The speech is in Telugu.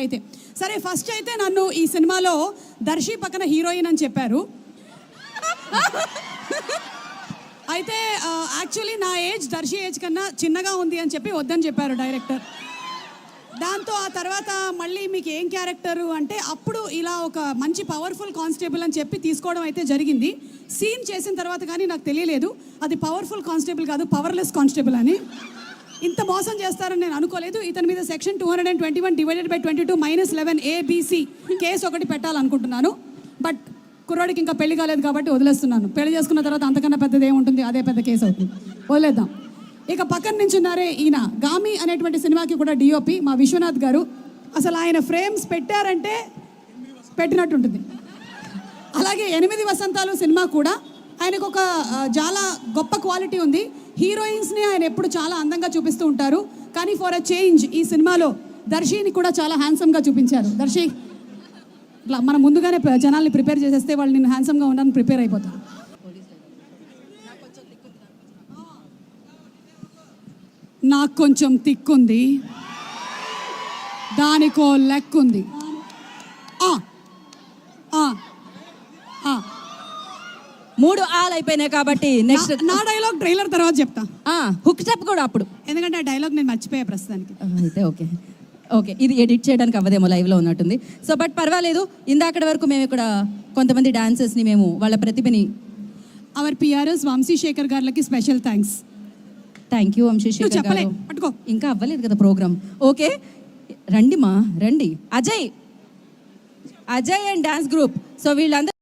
అయితే సరే, ఫస్ట్ అయితే నన్ను ఈ సినిమాలో దర్శి పక్కన హీరోయిన్ అని చెప్పారు. అయితే యాక్చువల్లీ నా ఏజ్ దర్శి ఏజ్ కన్నా చిన్నగా ఉంది అని చెప్పి వద్దని చెప్పారు డైరెక్టర్. దాంతో ఆ తర్వాత మళ్ళీ మీకు ఏం క్యారెక్టరు అంటే అప్పుడు ఇలా ఒక మంచి పవర్ఫుల్ కానిస్టేబుల్ అని చెప్పి తీసుకోవడం అయితే జరిగింది. సీన్ చేసిన తర్వాత కానీ నాకు తెలియలేదు అది పవర్ఫుల్ కానిస్టేబుల్ కాదు, పవర్లెస్ కానిస్టేబుల్ అని. ఇంత మోసం చేస్తారని నేను అనుకోలేదు. ఇతని మీద సెక్షన్ 221/22 - 11ABC కేసు ఒకటి పెట్టాలనుకుంటున్నాను. బట్ కుర్రాడికి ఇంకా పెళ్లి కాలేదు కాబట్టి వదిలేస్తున్నాను. పెళ్లి చేసుకున్న తర్వాత అంతకన్నా పెద్దది ఏముంటుంది, అదే పెద్ద కేసు అవుతుంది, వదిలేద్దాం. ఇక పక్కన నించున్నారే ఈయన గామి అనేటువంటి సినిమాకి కూడా డిఓపి మా విశ్వనాథ్ గారు. అసలు ఆయన ఫ్రేమ్స్ పెట్టారంటే పెట్టినట్టుంటుంది. అలాగే 8 వసంతాలు సినిమా కూడా ఆయనకు ఒక చాలా గొప్ప క్వాలిటీ ఉంది. హీరోయిన్స్ని ఆయన ఎప్పుడు చాలా అందంగా చూపిస్తూ ఉంటారు. కానీ ఫర్ అ చేంజ్ ఈ సినిమాలో దర్శిని కూడా చాలా హ్యాండ్సమ్గా చూపించారు. దర్శి ఇట్లా మనం ముందుగానే జనాల్ని ప్రిపేర్ చేసేస్తే వాళ్ళు నేను హ్యాండ్సమ్గా ఉండడానికి ప్రిపేర్ అయిపోతారు. నాకు కొంచెం తిక్కుంది, దానికో లెక్కుంది. 3 ఆలు అయిపోయినాయి కాబట్టి నెక్స్ట్ నా డైలాగ్ ట్రైలర్ తర్వాత చెప్తా. హుక్ స్టెప్ కూడా అప్పుడు, ఎందుకంటే ఆ డైలాగ్ నేను మర్చిపోయా ప్రస్తుతానికి. అయితే ఓకే ఇది ఎడిట్ చేయడానికి అవ్వదేమో, లైవ్లో ఉన్నట్టుంది. సో బట్ పర్వాలేదు. ఇందాకటి వరకు మేము ఇక్కడ కొంతమంది డాన్సర్స్ని మేము వాళ్ళ ప్రతిభని అవర్ పిఆర్ఎస్ వంశీశేఖర్ గారికి special thanks. Thank you Vamsi Sekhar గారు. పట్టుకో, ఇంకా అవ్వలేదు కదా ప్రోగ్రామ్. ఓకే రండి Ajay and dance group. So వీళ్ళందరూ